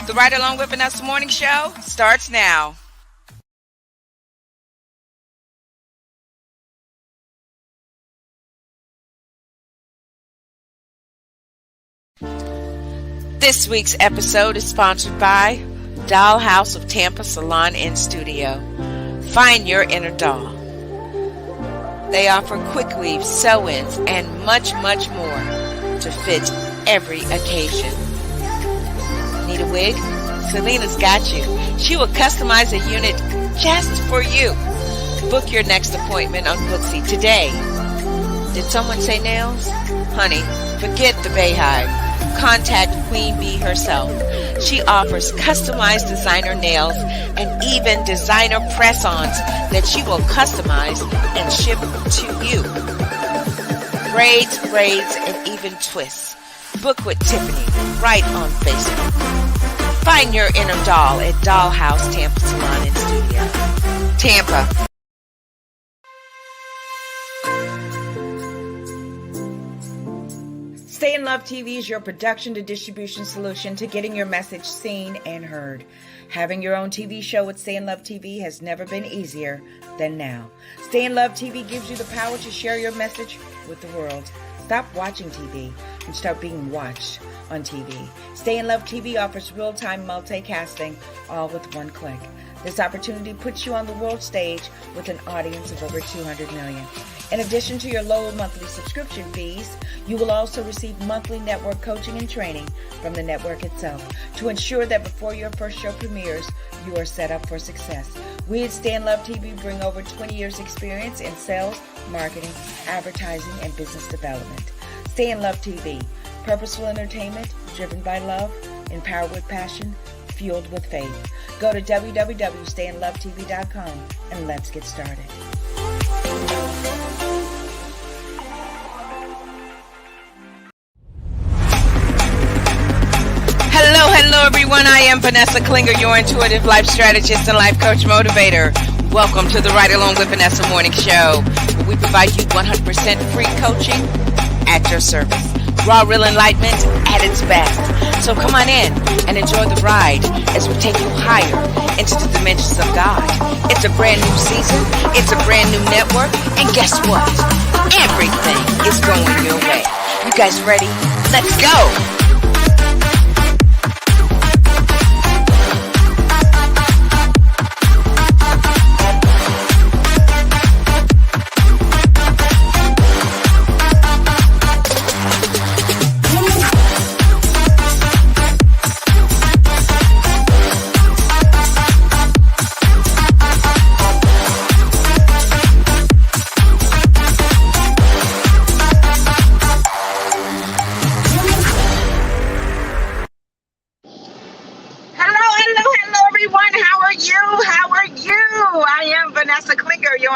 The Ride Along with Vanessa Morning Show starts now. This week's episode is sponsored by Dollhouse of Tampa Salon and Studio. Find your inner doll. They offer quick weave, sew-ins, and much, much more to fit every occasion. Need a wig? Selena's got you. She will customize a unit just for you. Book your next appointment on Booksy today. Did someone say nails? Honey, forget the Bayhive. Contact Queen Bee herself. She offers customized designer nails and even designer press-ons that she will customize and ship to you. Braids, and even twists. Book with Tiffany right on Facebook. Find your inner doll at Dollhouse Tampa Salon and Studio. Tampa. Stay in Love TV is your production to distribution solution to getting your message seen and heard. Having your own TV show with Stay in Love TV has never been easier than now. Stay in Love TV gives you the power to share your message with the world. Stop watching TV and start being watched on TV. Stay in Love TV offers real-time multicasting, all with one click. This opportunity puts you on the world stage with an audience of over 200 million. In addition to your low monthly subscription fees, you will also receive monthly network coaching and training from the network itself to ensure that before your first show premieres, you are set up for success. We at Stay in Love TV bring over 20 years experience in sales, marketing, advertising, and business development. Stay in Love TV, purposeful entertainment driven by love, empowered with passion, fueled with faith. Go to www.stayinlovetv.com and let's get started. Hello everyone, I am Vanessa Klinger, your intuitive life strategist and life coach motivator. Welcome to the Ride Along with Vanessa Morning Show, where we provide you 100% free coaching at your service. Raw, real enlightenment at its best. So come on in and enjoy the ride as we take you higher into the dimensions of God. It's a brand new season, it's a brand new network, and guess what? Everything is going your way. You guys ready? Let's go!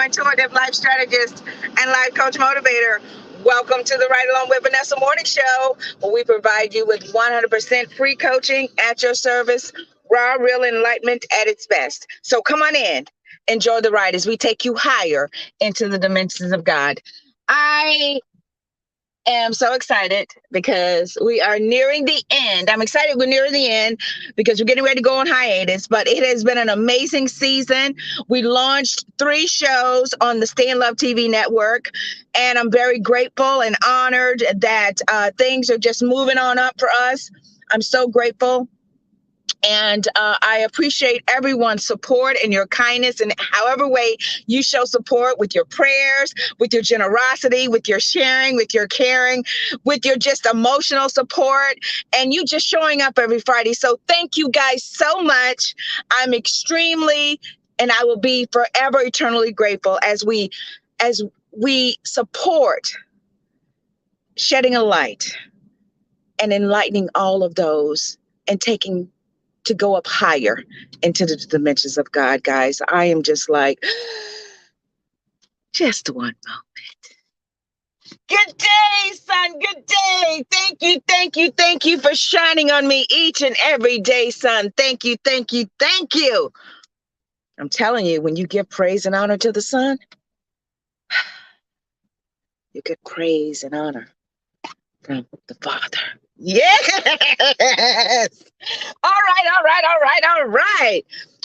Intuitive life strategist and life coach motivator. Welcome to the Ride Along with Vanessa Morning Show, where we provide you with 100% free coaching at your service, raw, real enlightenment at its best. So come on in, enjoy the ride as we take you higher into the dimensions of God. I am so excited because we are nearing the end. I'm excited we're nearing the end because we're getting ready to go on hiatus, but it has been an amazing season. We launched 3 shows on the Stay in Love TV network, and I'm very grateful and honored that things are just moving on up for us. I'm so grateful. And I appreciate everyone's support and your kindness and however way you show support with your prayers, with your generosity, with your sharing, with your caring, with your just emotional support, and you just showing up every Friday. So thank you guys so much. I'm extremely, and I will be forever eternally grateful as we support shedding a light and enlightening all of those and taking to go up higher into the dimensions of God, guys. I am just like, just one moment. Good day, son. Good day. Thank you, thank you, thank you for shining on me each and every day, son. Thank you, thank you, thank you. I'm telling you, when you give praise and honor to the sun, you get praise and honor from the Father. Yes. All right, all right, all right, all right.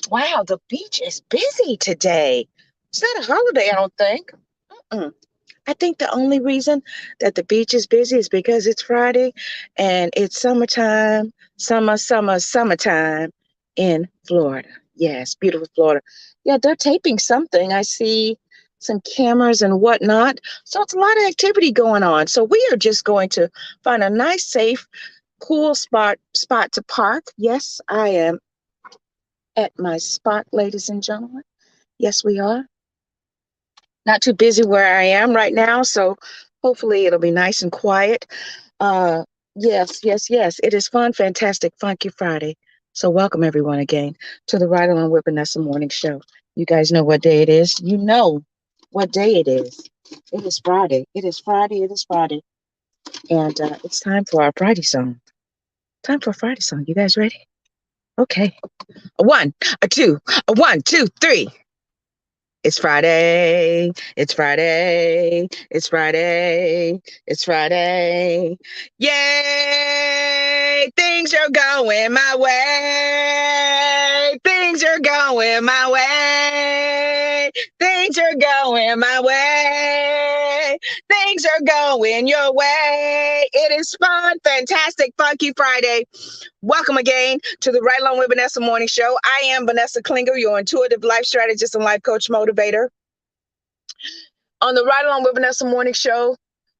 Wow, the beach is busy today. It's not a holiday, I don't think. Mm-mm. I think the only reason that the beach is busy is because it's Friday and it's summertime, summertime in Florida. Yes, beautiful Florida. Yeah, they're taping something. I see some cameras and whatnot. So it's a lot of activity going on. So we are just going to find a nice, safe, cool spot to park. Yes, I am at my spot, ladies and gentlemen. Yes, we are. Not too busy where I am right now, so hopefully it'll be nice and quiet. Uh, yes, yes, yes. It is fun, fantastic, funky Friday. So welcome everyone again to the Ride Along with Vanessa Morning Show. You guys know what day it is. You know what day it is. It is Friday. It is Friday. It is Friday. And it's time for our Friday song. Time for a Friday song. You guys ready? Okay. A one, a two, a one, two, three. It's Friday. It's Friday. It's Friday. It's Friday. Yay! Things are going my way. Things are going my way. Things are going my way. Things are going your way. It is fun, fantastic, funky Friday. Welcome again to the Right Along with Vanessa Morning Show. I am Vanessa Klinger, your intuitive life strategist and life coach motivator. On the Right Along with Vanessa Morning Show,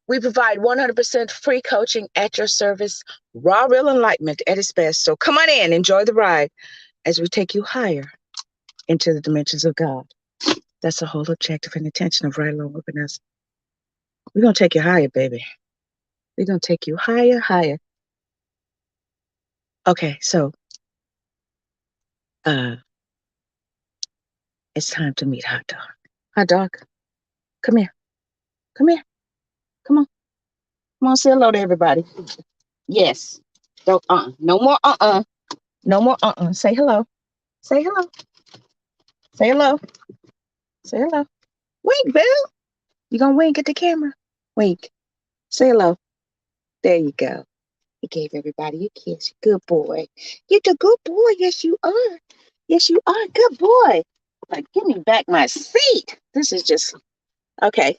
we provide 100% free coaching at your service, raw, real enlightenment at its best. So come on in, enjoy the ride as we take you higher into the dimensions of God. That's the whole objective and intention of Right Along with Vanessa. We're going to take you higher, baby. We're going to take you higher, higher. Okay, so it's time to meet Hot Dog. Hot Dog, come here. Come here. Come on. Come on, say hello to everybody. Yes. Don't, no more No more Say hello. Say hello. Say hello. Say hello. Wink, Bill. You gonna wink at the camera? Wink. Say hello. There you go. He gave everybody a kiss. Good boy. You're the good boy. Yes, you are. Yes, you are. Good boy. Like, give me back my seat. This is just okay.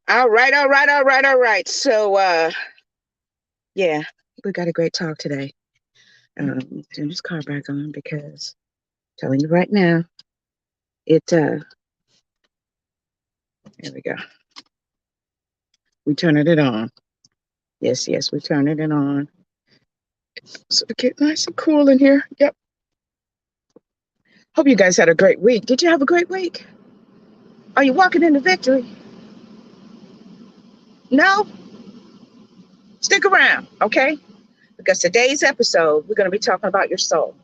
All right, all right, all right, all right. So yeah, we got a great talk today. Turn this car back on because I'm telling you right now, there we go. We turning it on. Yes, yes, we turning it on. So to get nice and cool in here. Yep. Hope you guys had a great week. Did you have a great week? Are you walking into victory? No? Stick around, okay? Because today's episode, we're going to be talking about your soul.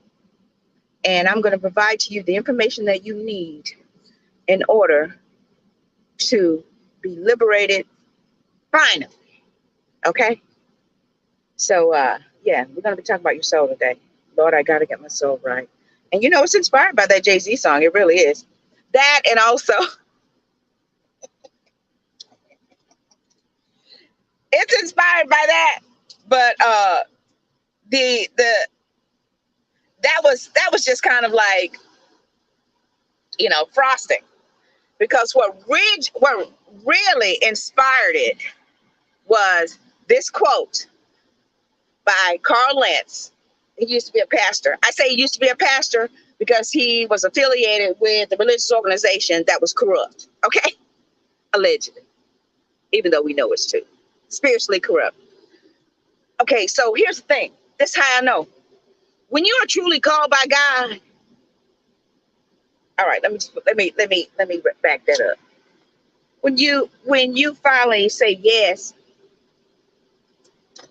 And I'm going to provide to you the information that you need in order to be liberated finally. Okay? So, yeah, we're going to be talking about your soul today. Lord, I got to get my soul right. And you know, it's inspired by that Jay-Z song. It really is. That and also, it's inspired by that. But that was just kind of like, you know, frosting. Because what really inspired it was this quote by Carl Lentz. He used to be a pastor. I say he used to be a pastor because he was affiliated with a religious organization that was corrupt. Okay? Allegedly. Even though we know it's true. Spiritually corrupt. Okay, so here's the thing. This is how I know. When you are truly called by God, all right, let me back that up. When you finally say yes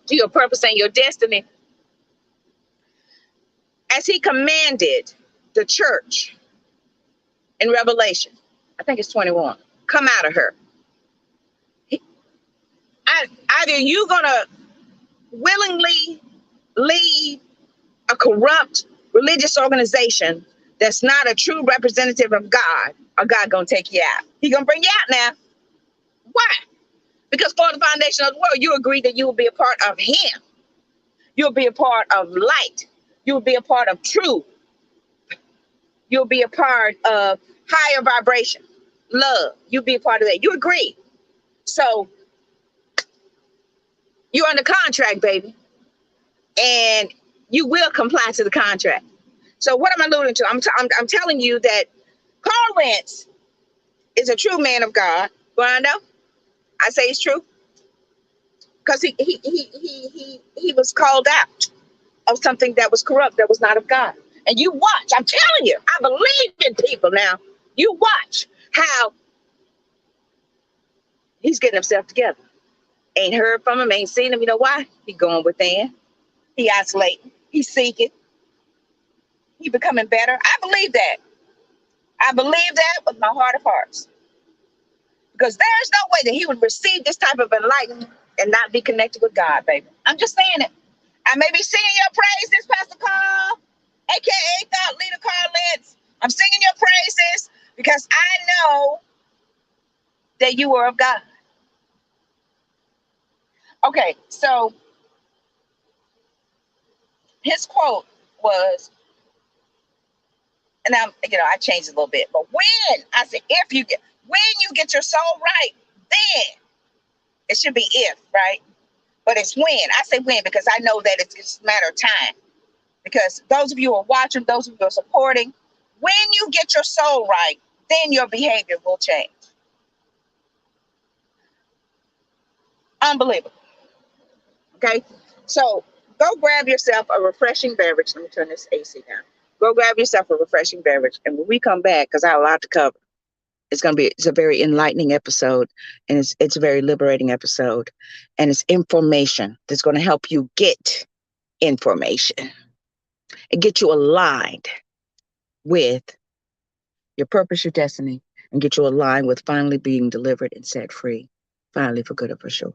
to your purpose and your destiny, as he commanded the church in Revelation, I think it's 21, come out of her. Either you're gonna willingly leave a corrupt religious organization that's not a true representative of God, or God gonna take you out. He gonna bring you out now. Why? Because for the foundation of the world, you agree that you will be a part of him. You'll be a part of light. You'll be a part of truth. You'll be a part of higher vibration, love. You'll be a part of that. You agree. So you're under contract, baby. And you will comply to the contract. So what am I alluding to? I'm telling you that Carl Lentz is a true man of God. Well, know? I say it's true because he was called out of something that was corrupt, that was not of God. And you watch. I'm telling you, I believe in people now. You watch how he's getting himself together. Ain't heard from him, ain't seen him. You know why? He going within. He isolating. He seeking. He becoming better. I believe that. I believe that with my heart of hearts. Because there's no way that he would receive this type of enlightenment and not be connected with God, baby. I'm just saying it. I may be singing your praises, Pastor Carl, aka Thought Leader Carl Lentz. I'm singing your praises because I know that you are of God. Okay, so his quote was, and I changed it a little bit, but when I said when you get your soul right, then it should be if, right? But it's when. I say when because I know that it's a matter of time. Because those of you who are watching, those of you who are supporting, when you get your soul right, then your behavior will change. Unbelievable. Okay? So go grab yourself a refreshing beverage. Let me turn this AC down. Go grab yourself a refreshing beverage. And when we come back, because I have a lot to cover, it's a very enlightening episode, and it's a very liberating episode, and it's information that's going to help you get information and get you aligned with your purpose, your destiny, and get you aligned with finally being delivered and set free, finally for good or for sure.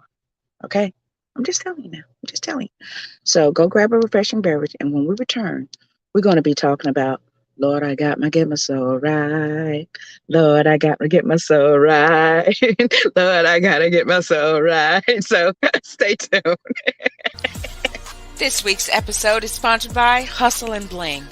Okay? I'm just telling you now. I'm just telling you. So go grab a refreshing beverage, and when we return, we're going to be talking about Lord, I got to get my soul right. Lord, I got to get my soul right. Lord, I got to get my soul right. So stay tuned. This week's episode is sponsored by Hustle and Bling.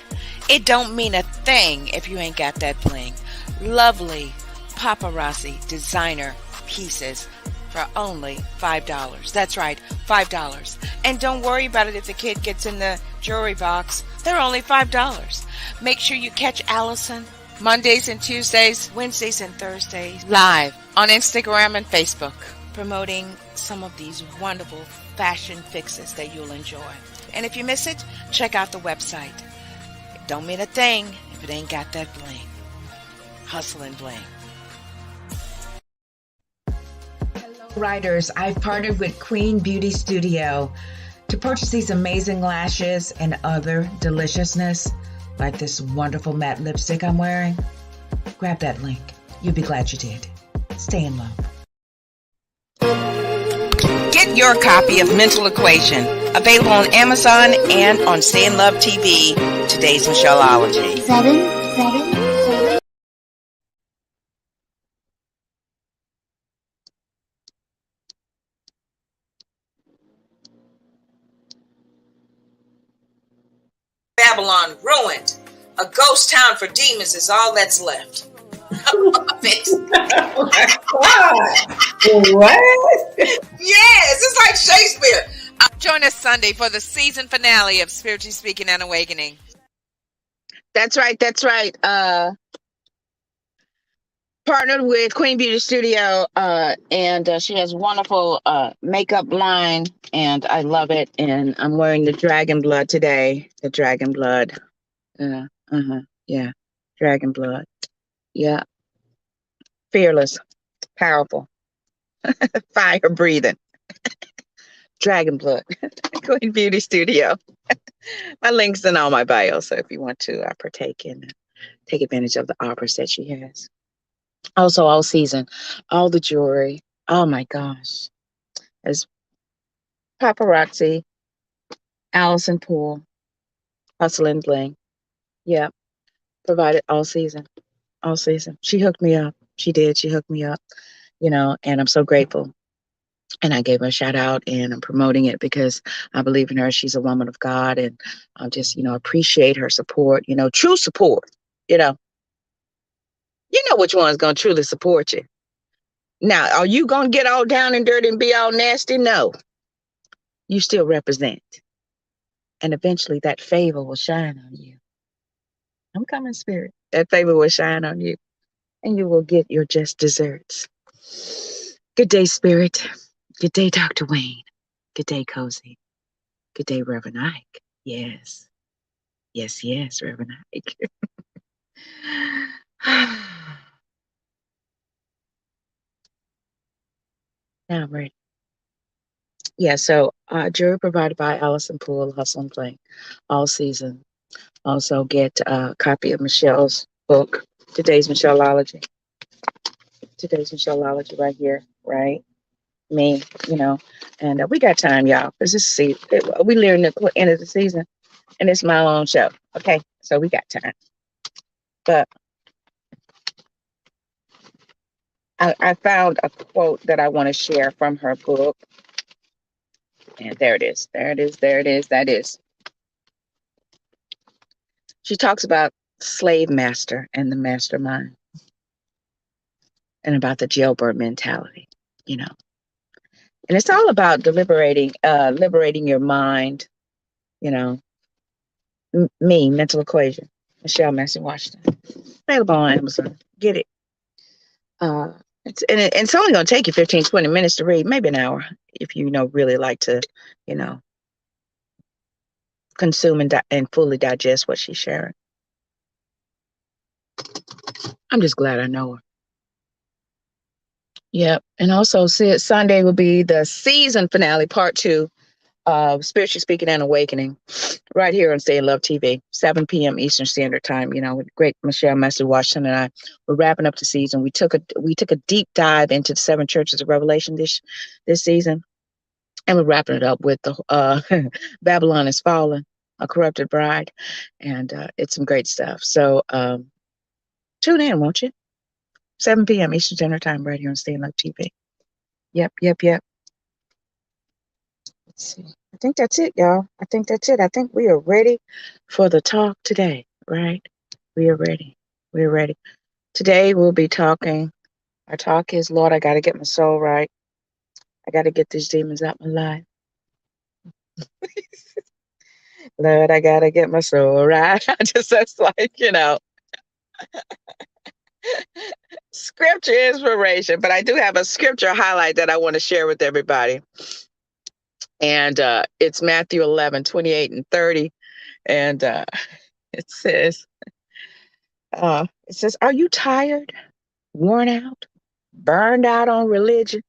It don't mean a thing if you ain't got that bling. Lovely paparazzi designer pieces for only $5. That's right, $5. And don't worry about it if the kid gets in the jewelry box. They're only $5. Make sure you catch Allison Mondays and Tuesdays, Wednesdays and Thursdays, live on Instagram and Facebook, promoting some of these wonderful fashion fixes that you'll enjoy. And if you miss it, check out the website. It don't mean a thing if it ain't got that bling. Hustle and Bling. Hello, writers. I've partnered with Queen Beauty Studio to purchase these amazing lashes and other deliciousness, like this wonderful matte lipstick I'm wearing. Grab that link. You'll be glad you did. Stay in love. Get your copy of Mental Equation, available on Amazon and on Stay in Love TV, today's Michelleology. 7. Babylon ruined. A ghost town for demons is all that's left. Oh my God. What? Yes, it's like Shakespeare. Join us Sunday for the season finale of Spiritually Speaking and Awakening. That's right. That's right. Partnered with Queen Beauty Studio, and she has wonderful makeup line, and I love it. And I'm wearing the dragon blood today. The dragon blood. Yeah. Dragon blood. Yeah. Fearless. Powerful. Fire breathing. Dragon blood. Queen Beauty Studio. My link's in all my bio, so if you want to partake and take advantage of the offers that she has. Also, all season, all the jewelry. Oh my gosh. There's paparazzi, Allison Poole, Hustle and Bling. Yeah, provided all season. All season. She hooked me up. She did. She hooked me up, and I'm so grateful. And I gave her a shout out, and I'm promoting it because I believe in her. She's a woman of God, and I just, appreciate her support, true support. You know, you know which one's going to truly support you. Now, are you going to get all down and dirty and be all nasty? No, you still represent. And eventually that favor will shine on you. I'm coming, Spirit. That favor will shine on you, and you will get your just desserts. Good day, Spirit. Good day, Dr. Wayne. Good day, Cozy. Good day, Reverend Ike. Yes. Yes, yes, Reverend Ike. Now I'm ready. Yeah, so jury provided by Allison Poole, Hustle and Play, all season. Also get a copy of Michelle's book, Today's Michelleology. Today's Michelleology right here, right? Me, and we got time, y'all. Because this season, we nearing the end of the season, and it's my own show. Okay, so we got time. But I found a quote that I want to share from her book. And there it is. There it is. There it is. That is. She talks about slave master and the mastermind and about the jailbird mentality, And it's all about liberating your mind, mental equation. Michelle Mason Washington. Available on Amazon. Get it. It's only going to take you 15, 20 minutes to read, maybe an hour, if you really like to, you know, consume and fully digest what she's sharing. I'm just glad I know her. Yep. And also, Sunday will be the season finale, part 2 of Spiritually Speaking and Awakening, right here on Stay in Love TV, 7 p.m. Eastern Standard Time. With great Michelle Massey Washington and I, we're wrapping up the season. We took a deep dive into the 7 churches of Revelation this season, and we're wrapping it up with the Babylon is Fallen, a corrupted bride, and it's some great stuff. So tune in, won't you? 7 p.m. Eastern Standard Time, right here on Stay in Love TV. Yep. Let's see. I think that's it, y'all. I think that's it. I think we are ready for the talk today, right? We are ready. We're ready. Today we'll be talking. Our talk is, Lord, I got to get my soul right. I got to get these demons out my life. Lord, I got to get my soul right. That's like, scripture inspiration. But I do have a scripture highlight that I want to share with everybody. And it's Matthew 11, 28 and 30. And it says, are you tired, worn out, burned out on religion?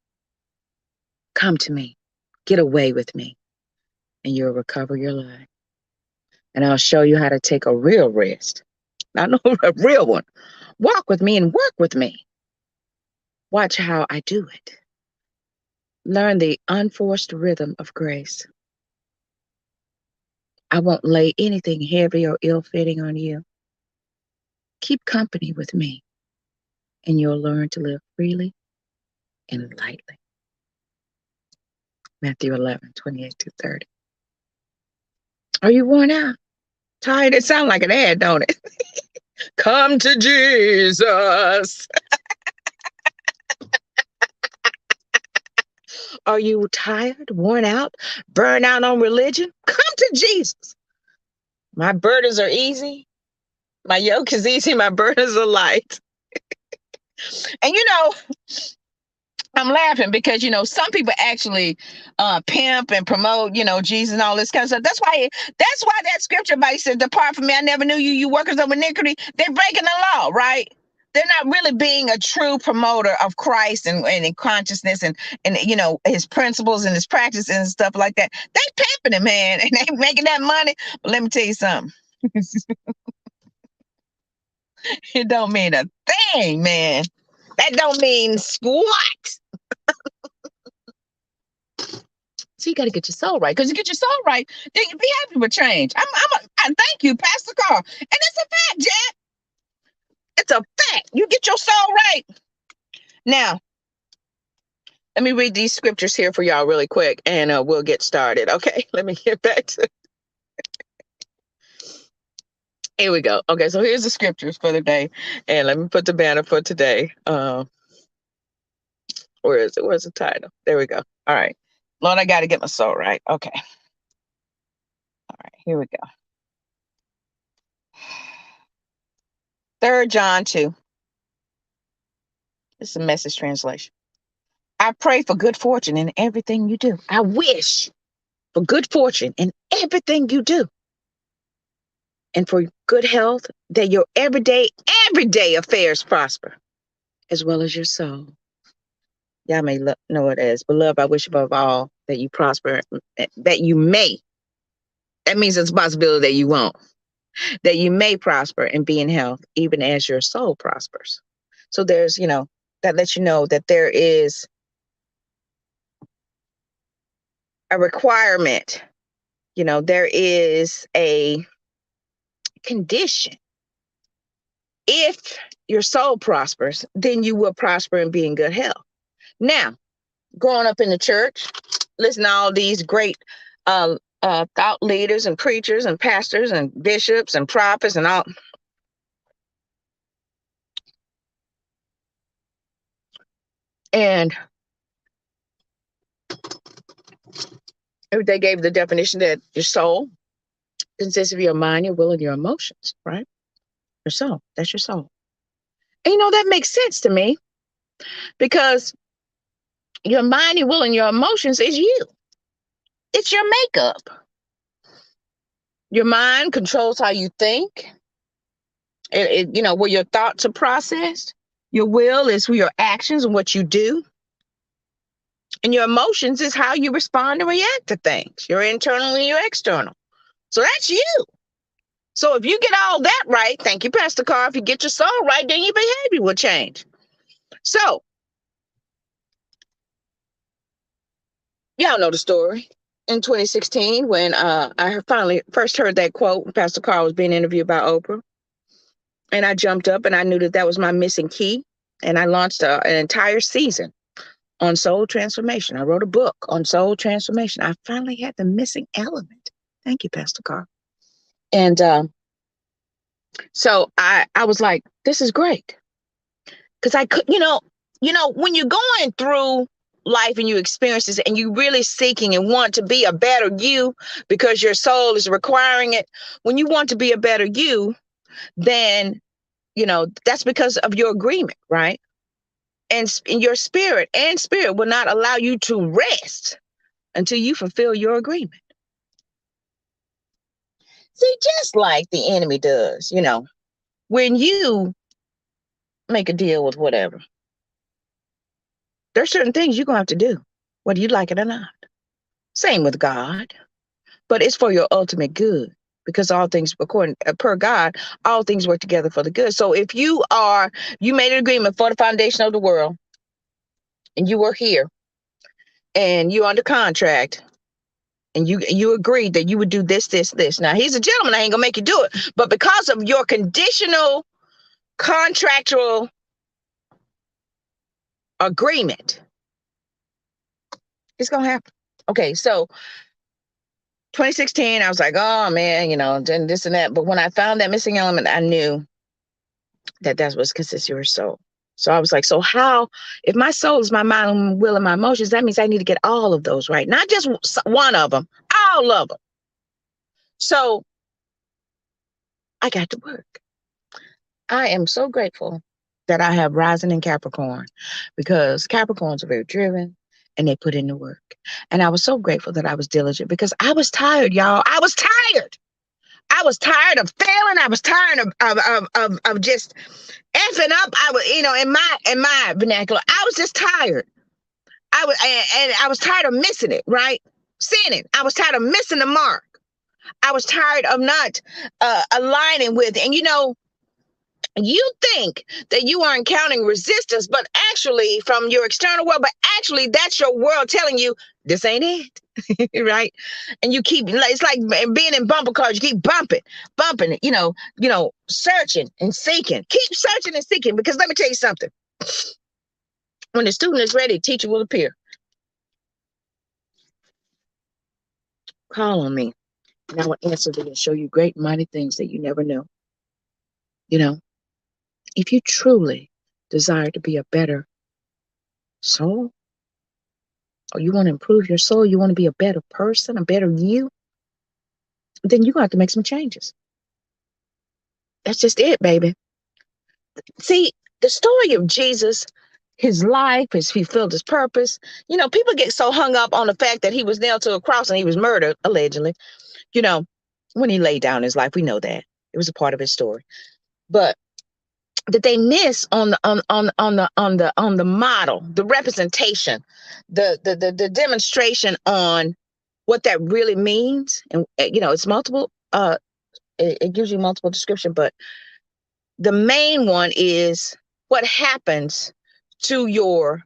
Come to me, get away with me, and you'll recover your life. And I'll show you how to take a real rest. Not no a real one. Walk with me and work with me. Watch how I do it. Learn the unforced rhythm of grace. I won't lay anything heavy or ill-fitting on you. Keep company with me, and you'll learn to live freely and lightly. Matthew 11, 28 to 30. Are you worn out? Tired? It sounds like an ad, don't it? Come to Jesus. Are you tired, worn out, burned out on religion? Come to Jesus. My burdens are easy. My yoke is easy. My burdens are light. And I'm laughing because some people actually pimp and promote Jesus and all this kind of stuff. That's why that scripture by said, "Depart from me, I never knew you, you workers of iniquity." They're breaking the law, right? They're not really being a true promoter of Christ and in consciousness and his principles and his practices and stuff like that. They pimping it, man, and they making that money. But let me tell you something. It don't mean a thing, man. That don't mean squat. So you got to get your soul right. Because you get your soul right, then you be happy with change. I thank you, Pastor Carl. And it's a fact, Jack. It's a fact. You get your soul right. Now, Let me read these scriptures here for y'all really quick, and we'll get started. Okay, let me get back to. Here we go. Okay, so here's the scriptures for the day, and let me put the banner for today. Where is it? Where's the title? There we go. All right, Lord, I got to get my soul right. Okay, all right, here we go. 3 John 2. This is a Message translation. I pray for good fortune in everything you do. I wish for good fortune in everything you do, and for good health, that your everyday affairs prosper, as well as your soul. Y'all may know it as, beloved, I wish above all that you prosper, that you may. That means it's a possibility that you won't. That you may prosper and be in health, even as your soul prospers. So there's, that lets you know that there is a requirement. There is a condition. If your soul prospers, then you will prosper and be in good health. Now, growing up in the church, listen to all these great thought leaders and preachers and pastors and bishops and prophets and all. And they gave the definition that your soul consists of your mind, your will, and your emotions, right? Your soul, that's your soul. And that makes sense to me, because your mind, your will, and your emotions is you. It's your makeup. Your mind controls how you think. Where your thoughts are processed. Your will is your actions and what you do. And your emotions is how you respond and react to things. Your internal and your external. So that's you. So if you get all that right, thank you, Pastor Carr. If you get your soul right, then your behavior will change. So, y'all know the story. In 2016, when I finally first heard that quote, Pastor Carr was being interviewed by Oprah. And I jumped up and I knew that was my missing key. And I launched an entire season on soul transformation. I wrote a book on soul transformation. I finally had the missing element. Thank you, Pastor Carr. And so I was like, this is great. Because I could, when you're going through life and you experience this and you really seeking and want to be a better you because your soul is requiring it. When you want to be a better you, then, that's because of your agreement, right? And your spirit will not allow you to rest until you fulfill your agreement. See, just like the enemy does, when you make a deal with whatever, there's certain things you're going to have to do, whether you like it or not. Same with God, but it's for your ultimate good, because all things per God, all things work together for the good. So if you made an agreement for the foundation of the world, and you were here, and you're under contract, and you agreed that you would do this. Now, he's a gentleman. I ain't gonna make you do it. But because of your conditional contractual agreement, it's gonna happen. Okay, so 2016, I was like, oh man, and this and that. But when I found that missing element, I knew that was consists of your soul. So I was like, so how, if my soul is my mind, will, and my emotions, that means I need to get all of those right. Not just one of them, all of them. So I got to work. I am so grateful that I have rising in Capricorn, because Capricorns are very driven and they put in the work. And I was so grateful that I was diligent, because I was tired, y'all. I was tired. I was tired of failing. I was tired of just effing up. I was, in my vernacular, I was just tired. I was tired of missing it, right? Sinning. I was tired of missing the mark. I was tired of not aligning with, and you think that you are encountering resistance, but actually from your external world, but actually that's your world telling you this ain't it, right? And you keep, it's like being in bumper cars, you keep bumping it, searching and seeking. Keep searching and seeking, because let me tell you something. When the student is ready, teacher will appear. Call on me, and I will answer thee and show you great and mighty things that you never knew. You know, if you truly desire to be a better soul, or you want to improve your soul, you want to be a better person, a better you, then you're going to have to make some changes. That's just it, baby. See, the story of Jesus, his life, he fulfilled his purpose. You know, people get so hung up on the fact that he was nailed to a cross and he was murdered, allegedly. You know, when he laid down his life, we know that. It was a part of his story. But that they miss on the model, the representation, the demonstration on what that really means. And you know, it's multiple it gives you multiple description, but the main one is what happens to your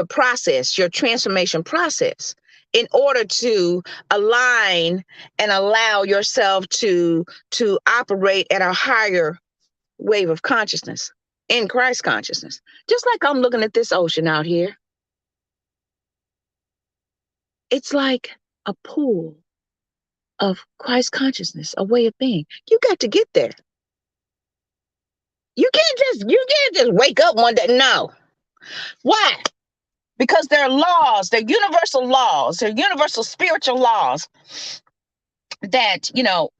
process, your transformation process, in order to align and allow yourself to operate at a higher wave of consciousness, in Christ consciousness. Just like I'm looking at this ocean out here, it's like a pool of Christ consciousness, a way of being. You got to get there. You can't just wake up one day. No. Why? Because there are laws, they're universal laws, they're universal spiritual laws that, you know,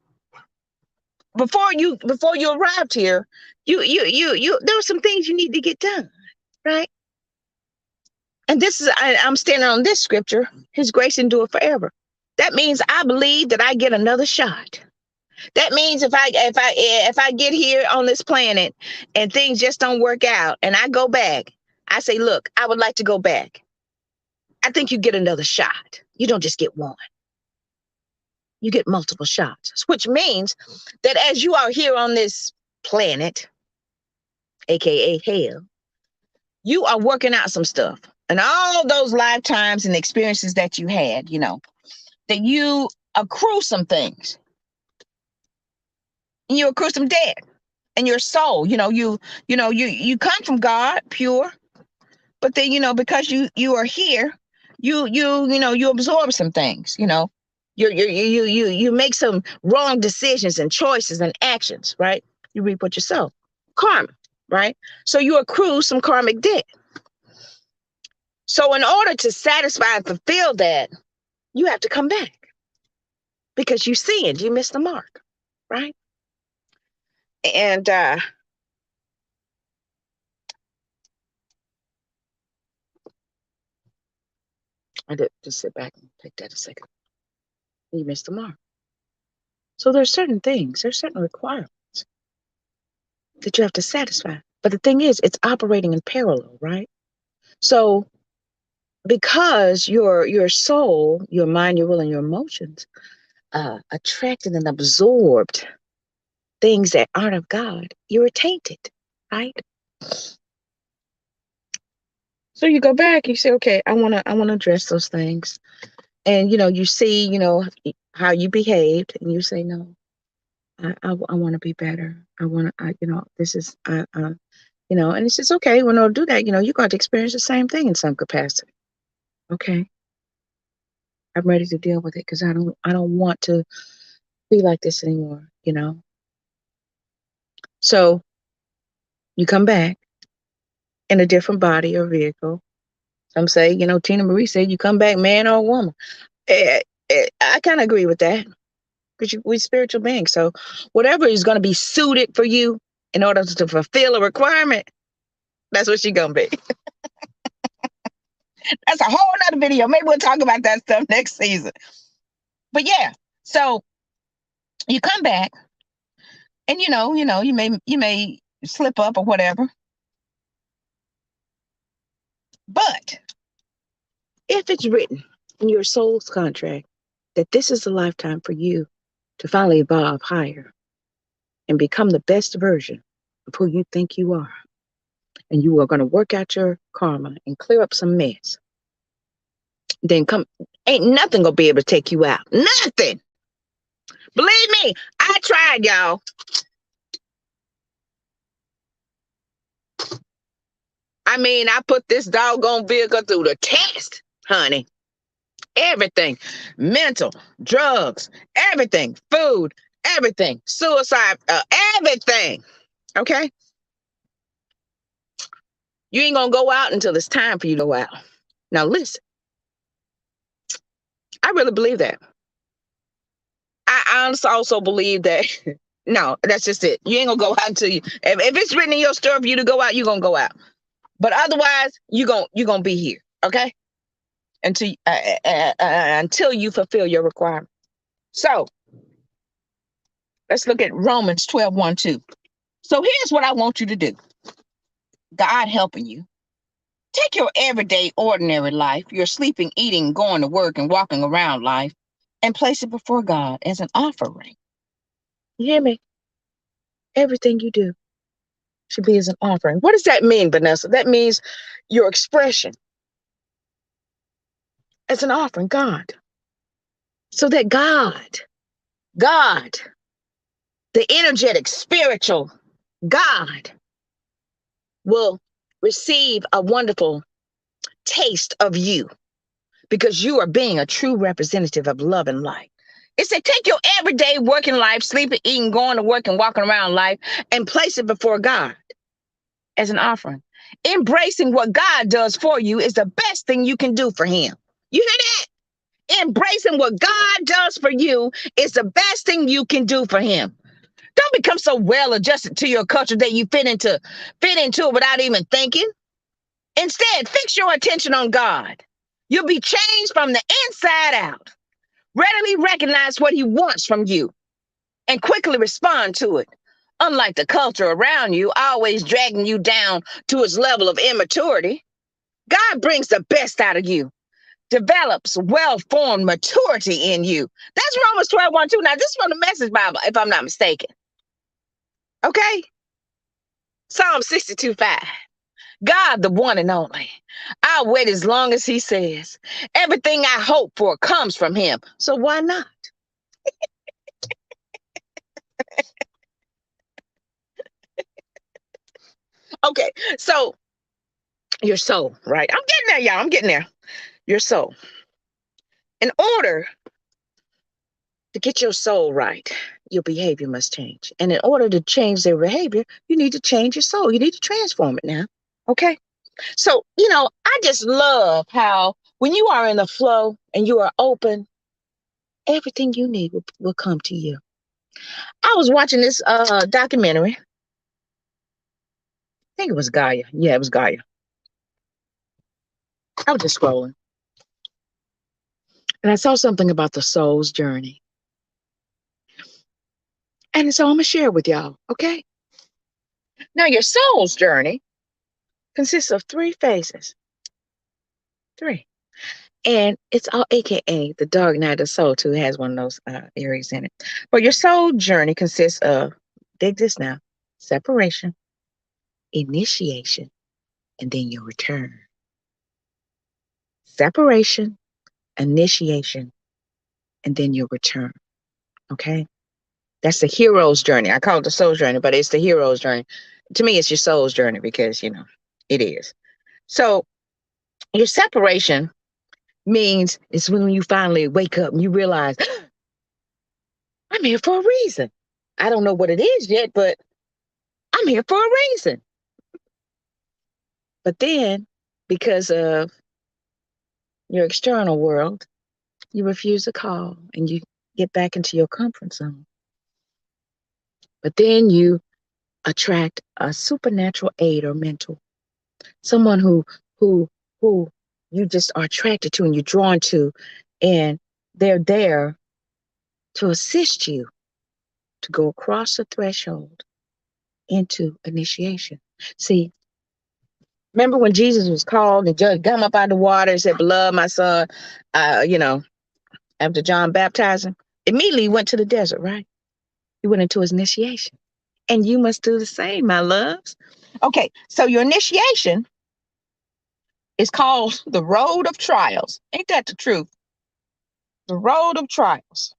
before you arrived here, you there were some things you need to get done, right? And this is I'm standing on this scripture, his grace endure forever. That means I believe that I get another shot. That means if I get here on this planet and things just don't work out and I go back, I say, look, I would like to go back. I think you get another shot. You don't just get one. You get multiple shots, which means that as you are here on this planet, aka hell, you are working out some stuff. And all those lifetimes and experiences that you had, you know, that you accrue some things. And you accrue some debt. And your soul, you come from God pure, but then, you know, because you are here, you absorb some things, you know. You make some wrong decisions and choices and actions, right? You reap what you sow. Karma, right? So you accrue some karmic debt. So in order to satisfy and fulfill that, you have to come back because you sinned, you missed the mark, right? And I did just sit back and take that a second. You missed the mark. So there's certain things, there's certain requirements that you have to satisfy. But the thing is, it's operating in parallel, right? So because your soul, your mind, your will, and your emotions attracted and absorbed things that aren't of God, you're tainted, right? So you go back, you say, okay, I wanna address those things. And you know, you see, you know, how you behaved, and you say, no, I want to be better. You know, this is, you know, and it's just okay. When I do that, you know, you're going to experience the same thing in some capacity. Okay, I'm ready to deal with it because I don't want to be like this anymore. You know. So you come back in a different body or vehicle. Some say, you know, Tina Marie said you come back man or woman. I kind of agree with that because we spiritual beings. So whatever is going to be suited for you in order to fulfill a requirement, that's what she's going to be. That's a whole nother video. Maybe we'll talk about that stuff next season. But yeah, so you come back and you may slip up or whatever. But if it's written in your soul's contract that this is a lifetime for you to finally evolve higher and become the best version of who you think you are, and you are going to work out your karma and clear up some mess, then ain't nothing gonna be able to take you out. Nothing. Believe me, I tried, y'all. I mean, I put this doggone vehicle through the test, honey. Everything. Mental, drugs, everything. Food, everything. Suicide, everything. Okay? You ain't going to go out until it's time for you to go out. Now, listen, I really believe that. I honestly also believe that. No, that's just it. You ain't going to go out until you, if it's written in your story for you to go out, you're going to go out. But otherwise, you're gonna be here. Okay? Until you fulfill your requirement. So let's look at Romans 12:1-2. So here's what I want you to do. God helping you. Take your everyday, ordinary life, your sleeping, eating, going to work, and walking around life, and place it before God as an offering. You hear me? Everything you do should be as an offering. What does that mean, Vanessa? That means your expression as an offering, God. So that God, the energetic, spiritual God will receive a wonderful taste of you because you are being a true representative of love and light. It said, take your everyday working life, sleeping, eating, going to work, and walking around life, and place it before God as an offering. Embracing what God does for you is the best thing you can do for Him. You hear that? Embracing what God does for you is the best thing you can do for Him. Don't become so well adjusted to your culture that you fit into it without even thinking. Instead, fix your attention on God. You'll be changed from the inside out. Readily recognize what He wants from you and quickly respond to it. Unlike the culture around you, always dragging you down to its level of immaturity, God brings the best out of you, develops well-formed maturity in you. That's Romans 12:1-2. Now, this is from the Message Bible, if I'm not mistaken. Okay? Psalm 62:5. God, the one and only. I'll wait as long as He says. Everything I hope for comes from Him. So why not? Okay, so your soul, right? I'm getting there, y'all. I'm getting there. Your soul. In order to get your soul right, your behavior must change. And in order to change their behavior, you need to change your soul. You need to transform it now. Okay? So, I just love how when you are in the flow and you are open, everything you need will come to you. I was watching this documentary. I think it was Gaia. Yeah, it was Gaia. I was just scrolling. And I saw something about the soul's journey. And so I'm going to share it with y'all, okay? Now, your soul's journey consists of 3 phases. 3. And it's all AKA the dark night of the soul, too. It has one of those areas in it. But your soul journey consists of, dig this now, separation, initiation, and then your return. Separation, initiation, and then your return. Okay? That's the hero's journey. I call it the soul's journey, but it's the hero's journey. To me, it's your soul's journey because, it is. So your separation means it's when you finally wake up and you realize, I'm here for a reason. I don't know what it is yet, but I'm here for a reason. But then, because of your external world, you refuse to call and you get back into your comfort zone. But then you attract a supernatural aid or mentor, someone who you just are attracted to and you're drawn to, and they're there to assist you to go across the threshold into initiation. See, remember when Jesus was called and just got him up out of the water and said, beloved, my son, after John baptized him, immediately he went to the desert, right? He went into his initiation. And you must do the same, my loves. Okay, so your initiation is called the road of trials. Ain't that the truth? The road of trials.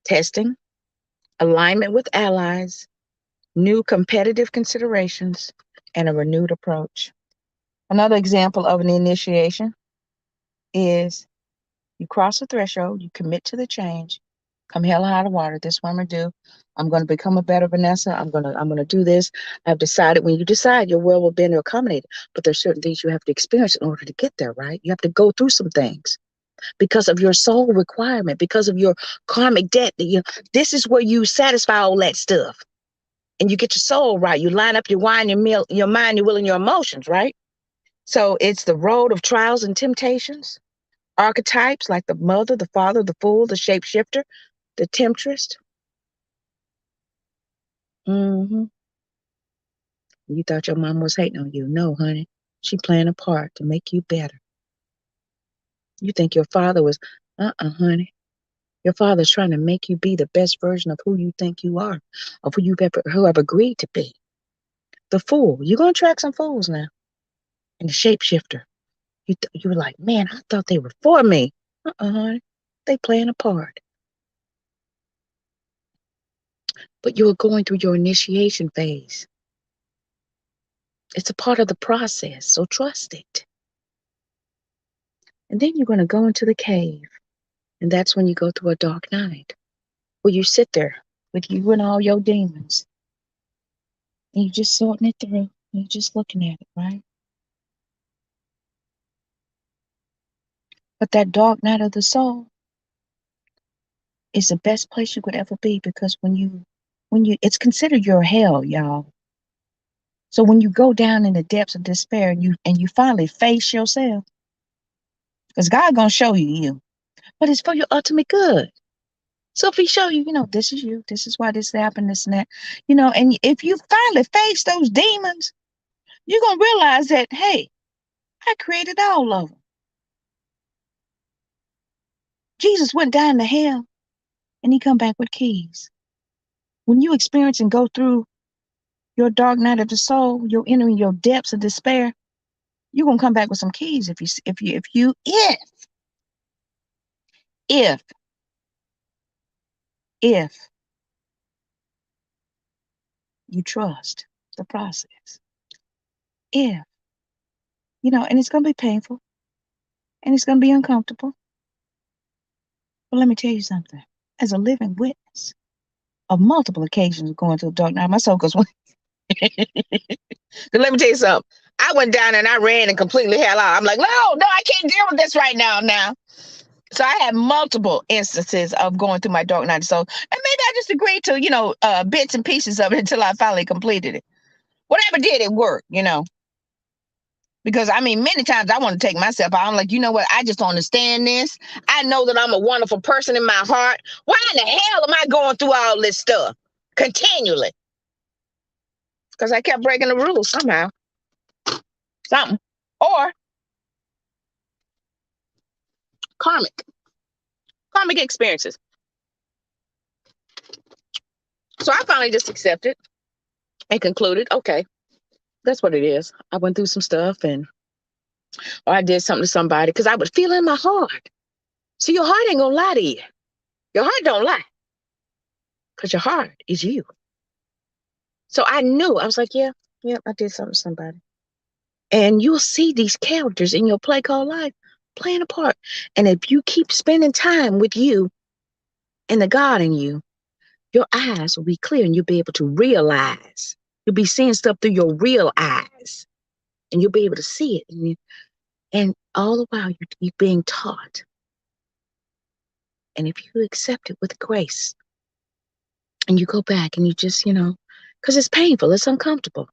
Testing, alignment with allies, new competitive considerations, and a renewed approach. Another example of an initiation is You cross the threshold, you commit to the change, come hell or high water. This is what I'm gonna do. I'm gonna become a better Vanessa. I'm gonna do this. I've decided. When you decide, your world will bend to accommodate it. But there's certain things you have to experience in order to get there, right? You have to go through some things because of your soul requirement, because of your karmic debt. This is where you satisfy all that stuff. And you get your soul right. You line up your mind, your mind, your will, and your emotions, right? So it's the road of trials and temptations. Archetypes like the mother, the father, the fool, the shapeshifter, the temptress. Mm-hmm. You thought your mom was hating on you. No, honey. She playing a part to make you better. You think your father was, honey. Your father's trying to make you be the best version of who you think you are, of who have agreed to be. The fool. You're going to attract some fools now. And the shapeshifter. You were like, man, I thought they were for me. Honey. They playing a part. But you're going through your initiation phase. It's a part of the process, so trust it. And then you're going to go into the cave. And that's when you go through a dark night, where you sit there with you and all your demons. And you're just sorting it through. And you're just looking at it, right? But that dark night of the soul is the best place you could ever be, because it's considered your hell, y'all. So when you go down in the depths of despair and you finally face yourself, because God gonna show you, but it's for your ultimate good. So if he show you, this is you, this is why this happened, this and that, and if you finally face those demons, you're gonna realize that, hey, I created all of them. Jesus went down to hell and he come back with keys. When you experience and go through your dark night of the soul, you're entering your depths of despair, you're gonna come back with some keys if you trust the process. And it's gonna be painful and it's gonna be uncomfortable. But let me tell you something. As a living witness of multiple occasions of going through a dark night, my soul goes, let me tell you something. I went down and I ran and completely hell out. I'm like, no, I can't deal with this right now. So I had multiple instances of going through my dark night. So, and maybe I just agreed to, bits and pieces of it until I finally completed it. Whatever did, it worked, Because many times I want to take myself out. I'm like, you know what? I just don't understand this. I know that I'm a wonderful person in my heart. Why in the hell am I going through all this stuff continually? Because I kept breaking the rules somehow. Something. Or karmic experiences. So I finally just accepted and concluded, okay, that's what it is. I went through some stuff or I did something to somebody because I was feeling my heart. See, your heart ain't gonna lie to you. Your heart don't lie. Because your heart is you. So I knew, I was like, yeah, I did something to somebody. And you'll see these characters in your play called life playing a part. And if you keep spending time with you and the God in you, your eyes will be clear and you'll be able to realize. You'll be seeing stuff through your real eyes. And you'll be able to see it. And all the while you're being taught. And if you accept it with grace, and you go back and you just, because it's painful, it's uncomfortable.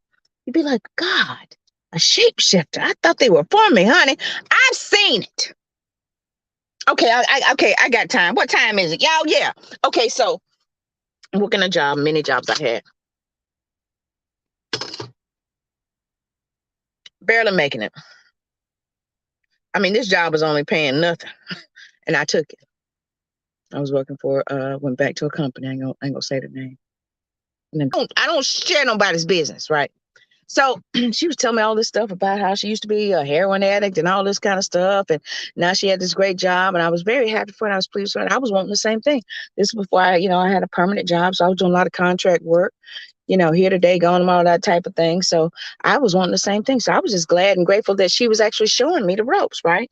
You'd be like, God, a shapeshifter. I thought they were for me, honey. I've seen it. Okay, I got time. What time is it? Y'all, yeah. Okay, so I'm working a job, many jobs I had. Barely making it. This job was only paying nothing. And I took it. I was working for, went back to a company. I ain't gonna say the name. And then, I don't share nobody's business, right? So she was telling me all this stuff about how she used to be a heroin addict and all this kind of stuff. And now she had this great job. And I was very happy for her. And I was pleased with her. And I was wanting the same thing. This was before I had a permanent job. So I was doing a lot of contract work, here today, gone, all that type of thing. So I was wanting the same thing. So I was just glad and grateful that she was actually showing me the ropes, right?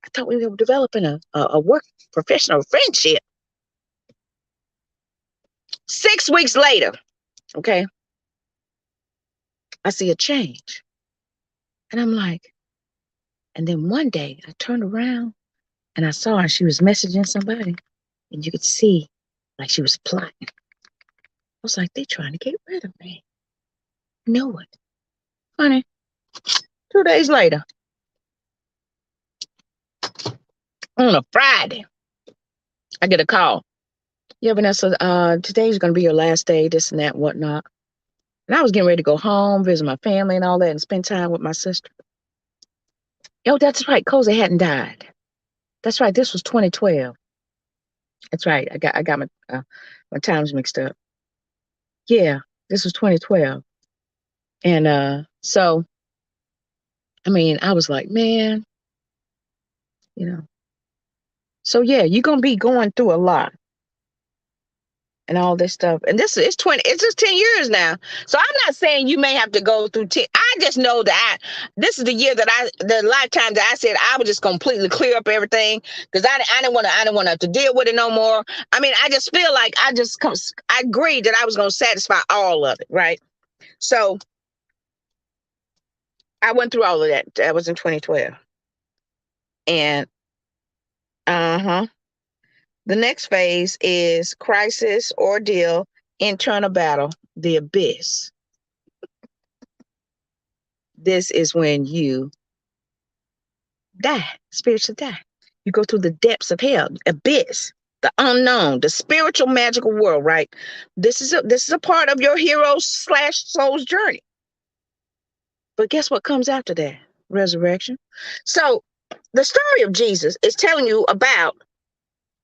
I thought we were developing a work professional friendship. 6 weeks later, okay, I see a change. And I'm like, and then one day I turned around and I saw her. She was messaging somebody, and you could see like she was plotting. I was like, they trying to get rid of me. Know it. Honey, 2 days later, on a Friday, I get a call. Yeah, Vanessa, today's going to be your last day, this and that, and whatnot. And I was getting ready to go home, visit my family and all that, and spend time with my sister. Yo, that's right. Cozy hadn't died. That's right. This was 2012. That's right. I got my times mixed up. Yeah, this was 2012. And so, I mean, I was like, man, you know. So yeah, you're gonna be going through a lot and all this stuff. And this is 20, it's just 10 years now. So I'm not saying you may have to go through 10. I just know that this is the year that the lifetime that I said I would just completely clear up everything because I didn't want to have to deal with it no more. I mean, I just feel like I agreed that I was going to satisfy all of it. Right. So I went through all of that. That was in 2012. And, the next phase is crisis, ordeal, internal battle, the abyss. This is when you die, spiritually die. You go through the depths of hell, abyss, the unknown, the spiritual magical world, right? This is a part of your hero/soul's journey. But guess what comes after that? Resurrection. So the story of Jesus is telling you about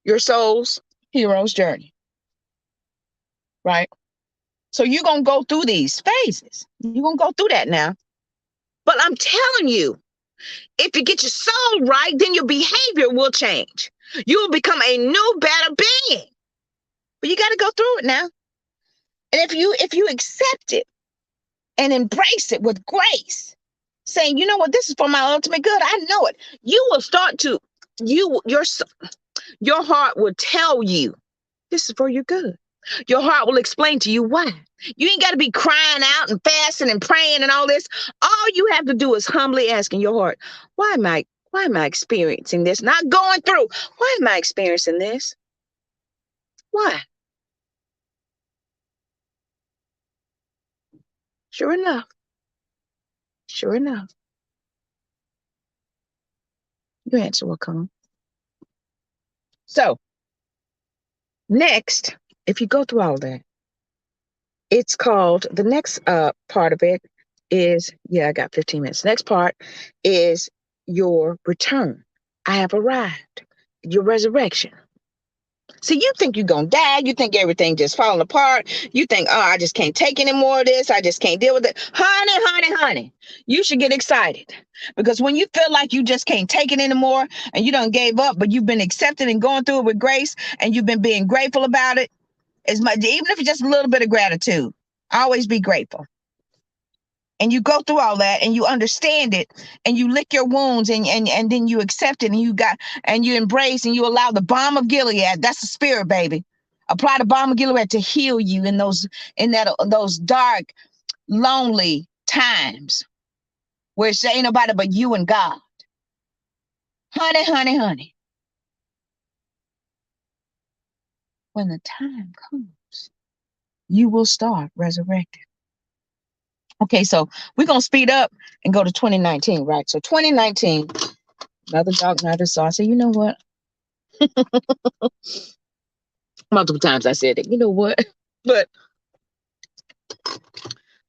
your soul's hero's journey, right? So you're going to go through these phases. You're going to go through that now. But I'm telling you, if you get your soul right, then your behavior will change. You will become a new, better being. But you got to go through it now. And if you accept it and embrace it with grace, saying, you know what, this is for my ultimate good. I know it. You will start to, your heart will tell you this is for your good. Your heart will explain to you why. You ain't got to be crying out and fasting and praying and all this. All you have to do is humbly asking your heart, why am I experiencing this? Not going through. Why am I experiencing this? Why? Sure enough, your answer will come. So next, if you go through all that, it's called, the next part of it is, I got 15 minutes. The next part is your return. I have arrived. Your resurrection. See, you think you're going to die. You think everything just falling apart. You think, oh, I just can't take any more of this. I just can't deal with it. Honey, you should get excited. Because when you feel like you just can't take it anymore and you done gave up, but you've been accepted and going through it with grace and you've been being grateful about it, as much, even if it's just a little bit of gratitude, always be grateful. And you go through all that and you understand it and you lick your wounds and then you accept it and you embrace and you allow the balm of Gilead. That's the spirit, baby. Apply the balm of Gilead to heal you in those dark, lonely times where it's ain't nobody but you and God. Honey. When the time comes, you will start resurrecting. Okay, so we're going to speed up and go to 2019, right? So 2019, another dog, another saw. I said, you know what? Multiple times I said it, you know what? But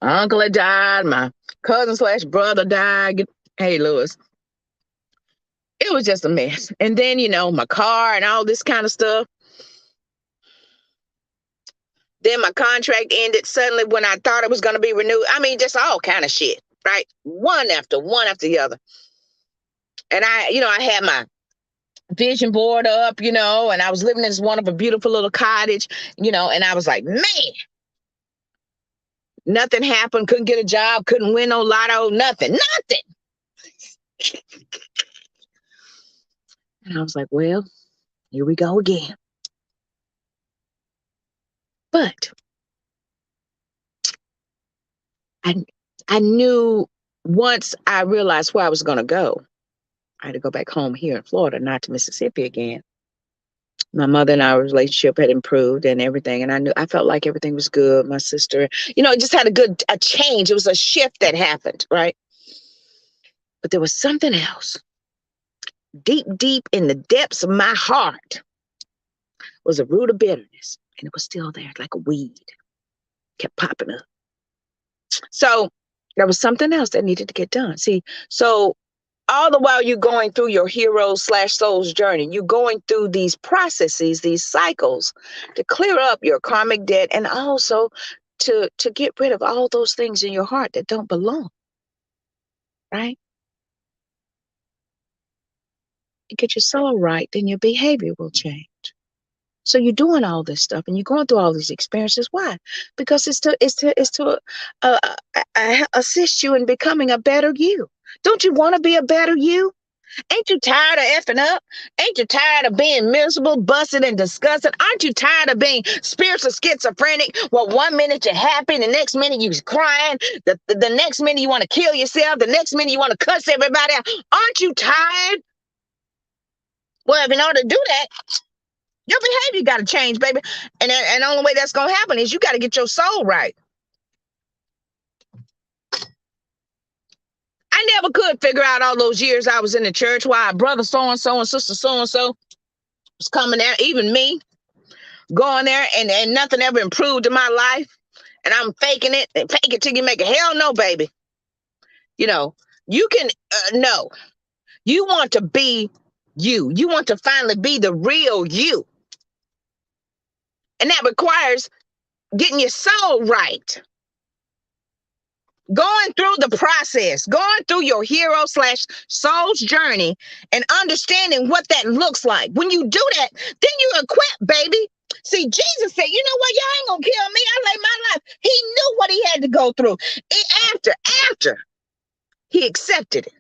my uncle had died, my cousin/brother died. Hey, Lewis. It was just a mess. And then, my car and all this kind of stuff. Then my contract ended suddenly when I thought it was going to be renewed. I mean, just all kind of shit, right? One after the other. And I had my vision board up, and I was living in this wonderful, beautiful little cottage, and I was like, man, nothing happened. Couldn't get a job. Couldn't win no lotto. Nothing. And I was like, well, here we go again. But I I knew once I realized where I was going to go, I had to go back home here in Florida, not to Mississippi again. My mother and our relationship had improved and everything, and I felt like everything was good. My sister, it just had a change. It was a shift that happened, right? But there was something else. Deep, deep in the depths of my heart was a root of bitterness, and it was still there, like a weed, kept popping up. So there was something else that needed to get done. See, so all the while you're going through your hero/soul's journey, you're going through these processes, these cycles to clear up your karmic debt and also to get rid of all those things in your heart that don't belong, right? You get your soul right, then your behavior will change. So you're doing all this stuff and you're going through all these experiences. Why? Because it's to assist you in becoming a better you. Don't you want to be a better you? Ain't you tired of effing up? Ain't you tired of being miserable, busted, and disgusted? Aren't you tired of being spiritual schizophrenic? Well, one minute you're happy, the next minute you're crying, the next minute you want to kill yourself, the next minute you want to cuss everybody out. Aren't you tired? Well, in order to do that, your behavior got to change, baby. And the only way that's going to happen is you got to get your soul right. I never could figure out all those years I was in the church why brother so-and-so and sister so-and-so was coming there, even me, going there, and nothing ever improved in my life. And I'm faking it and fake it till you make it. Hell no, baby. You can, no. You want to be you. You want to finally be the real you. And that requires getting your soul right. Going through the process, going through your hero/soul's journey and understanding what that looks like. When you do that, then you're equipped, baby. See, Jesus said, you know what? Y'all ain't gonna kill me. I lay my life. He knew what he had to go through. After he accepted it.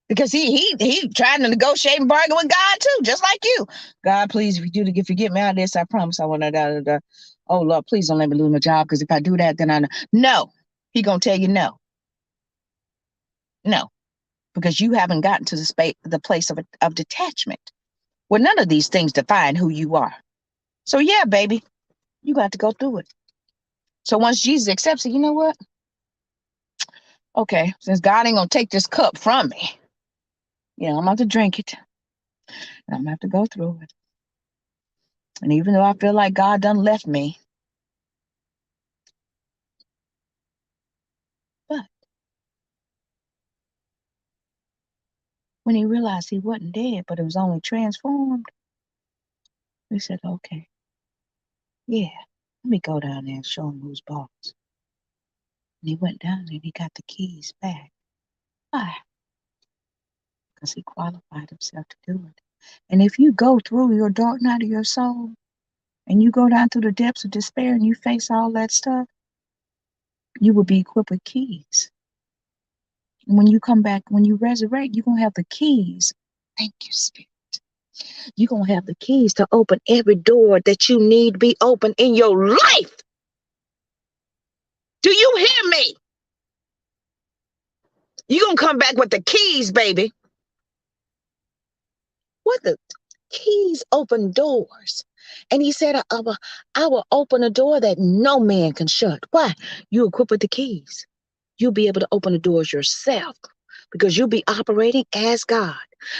Because he tried to negotiate and bargain with God too, just like you. God, please, if you get me out of this, I promise I want to. Oh Lord, please don't let me lose my job, because if I do that, then I know. No, he gonna tell you no. No, because you haven't gotten to the place of detachment, where none of these things define who you are. So yeah, baby, you got to go through it. So once Jesus accepts it, you know what? Okay, since God ain't gonna take this cup from me, I'm gonna have to drink it. And I'm gonna have to go through it. And even though I feel like God done left me, but when he realized he wasn't dead, but it was only transformed, he said, okay, yeah, let me go down there and show him who's boss. And he went down there and he got the keys back. Why? Because he qualified himself to do it. And if you go through your dark night of your soul and you go down through the depths of despair and you face all that stuff, you will be equipped with keys. And when you come back, when you resurrect, you're going to have the keys. Thank you, Spirit. You're going to have the keys to open every door that you need to be open in your life. Do you hear me? You're going to come back with the keys, baby. What the? Keys open doors. And he said, I will open a door that no man can shut. Why? You equipped with the keys. You'll be able to open the doors yourself, because you'll be operating as God,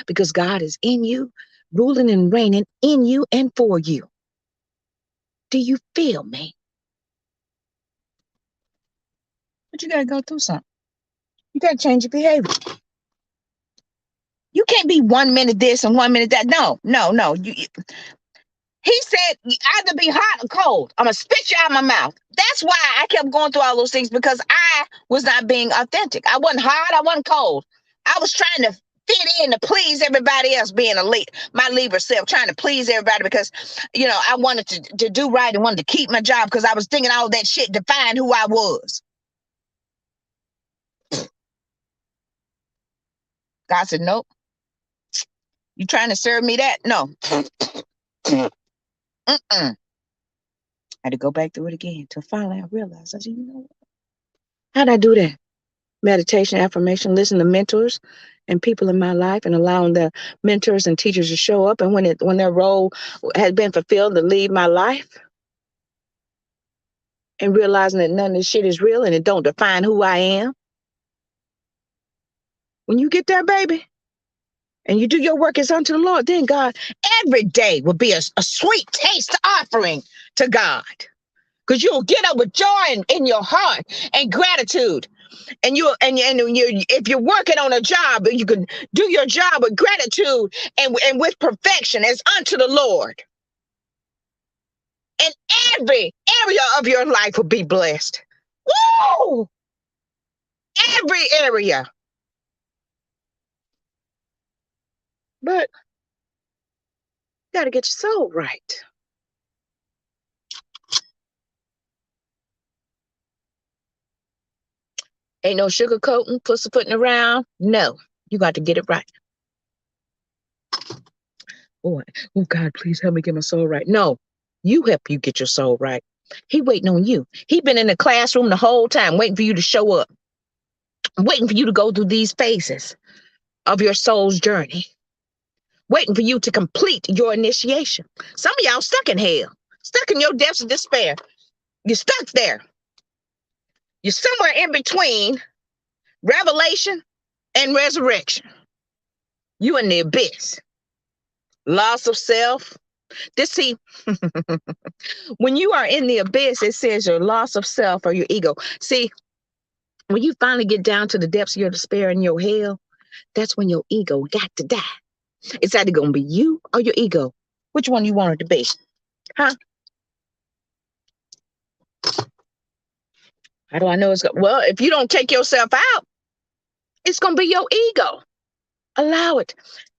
because God is in you, ruling and reigning in you and for you. Do you feel me? But you got to go through something. You got to change your behavior. You can't be 1 minute this and 1 minute that. No. He said, either be hot or cold. I'm going to spit you out of my mouth. That's why I kept going through all those things, because I was not being authentic. I wasn't hot. I wasn't cold. I was trying to fit in to please everybody else, being my Libra self, trying to please everybody because, I wanted to do right and wanted to keep my job, because I was thinking all that shit defined who I was. God said, nope. You trying to serve me that? No. I had to go back through it again till finally I realized. I said, you know what? How'd I do that? Meditation, affirmation, listen to mentors and people in my life, and allowing the mentors and teachers to show up. And when their role has been fulfilled, to leave my life, and realizing that none of this shit is real and it don't define who I am. When you get there, baby, and you do your work as unto the Lord, then God, every day will be a sweet taste offering to God. Because you'll get up with joy in your heart and gratitude. And if you're working on a job, you can do your job with gratitude and with perfection as unto the Lord. And every area of your life will be blessed. Woo! Every area. But you got to get your soul right. Ain't no sugarcoating, pussyfooting around. No, you got to get it right. Oh, God, please help me get my soul right. No, you help you get your soul right. He waiting on you. He been in the classroom the whole time, waiting for you to show up, waiting for you to go through these phases of your soul's journey, waiting for you to complete your initiation. Some of y'all stuck in hell, stuck in your depths of despair. You're stuck there. You're somewhere in between revelation and resurrection. You in the abyss. Loss of self. When you are in the abyss, it says your loss of self or your ego. See, when you finally get down to the depths of your despair and your hell, that's when your ego got to die. It's either going to be you or your ego. Which one you want it to be? Huh? How do I know it's going? Well, if you don't take yourself out, it's going to be your ego. Allow it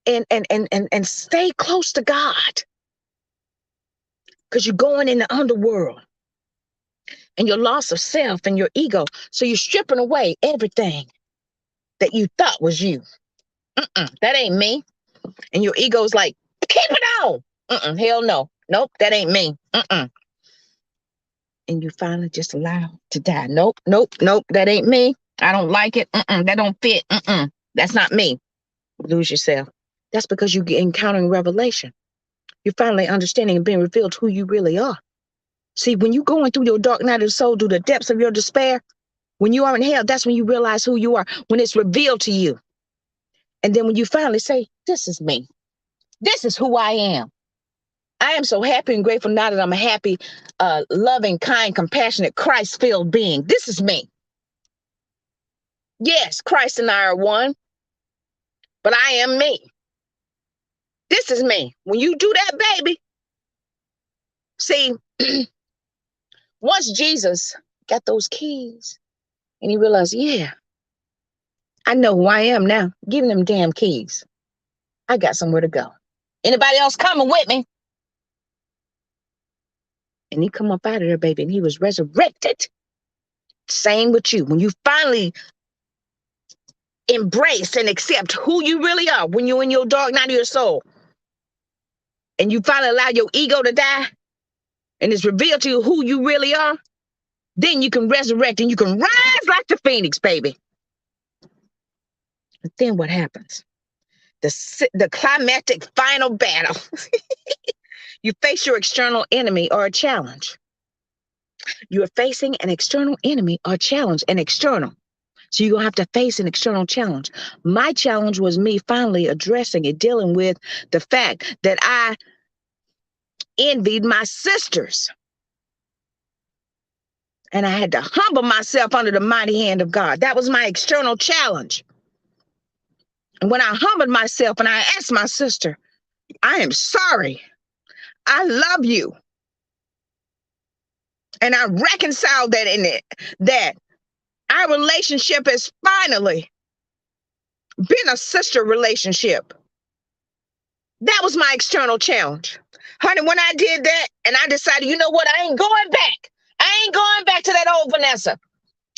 and stay close to God. Because you're going in the underworld. And your loss of self and your ego. So you're stripping away everything that you thought was you. That ain't me. And your ego's like, keep it on. Hell no. Nope, that ain't me. And you finally just allow to die. Nope, that ain't me. I don't like it. That don't fit. That's not me. Lose yourself. That's because you get encountering revelation. You're finally understanding and being revealed who you really are. See, when you're going through your dark night of the soul, through the depths of your despair, when you are in hell, that's when you realize who you are, when it's revealed to you. And then when you finally say, this is me. This is who I am. I am so happy and grateful now that I'm a happy, loving, kind, compassionate, Christ-filled being. This is me. Yes, Christ and I are one, but I am me. This is me. When you do that, baby, see, once Jesus got those keys and he realized, yeah, I know who I am now. Give him them damn keys. I got somewhere to go. Anybody else coming with me? And he come up out of there, baby, and he was resurrected. Same with you. When you finally embrace and accept who you really are, when you're in your dark night of your soul, and you finally allow your ego to die, and it's revealed to you who you really are, then you can resurrect and you can rise like the phoenix, baby. And then what happens? The climactic final battle. You face your external enemy or a challenge. You are facing an external enemy or challenge, an external. So you're going to have to face an external challenge. My challenge was me finally addressing it, dealing with the fact that I envied my sisters. And I had to humble myself under the mighty hand of God. That was my external challenge. And when I humbled myself and I asked my sister, I am sorry. I love you. And I reconciled that in it, that our relationship has finally been a sister relationship. That was my external challenge. Honey, when I did that and I decided, you know what, I ain't going back. I ain't going back to that old Vanessa.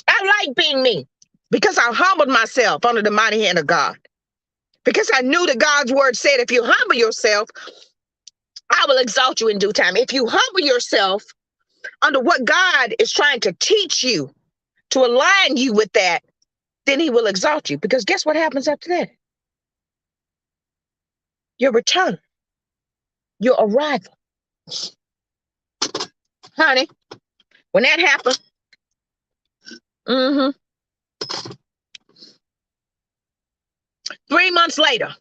I like being me because I humbled myself under the mighty hand of God. Because I knew that God's word said, if you humble yourself, I will exalt you in due time. If you humble yourself under what God is trying to teach you, to align you with that, then he will exalt you. Because guess what happens after that? Your return, your arrival. Honey, when that happened, 3 months later,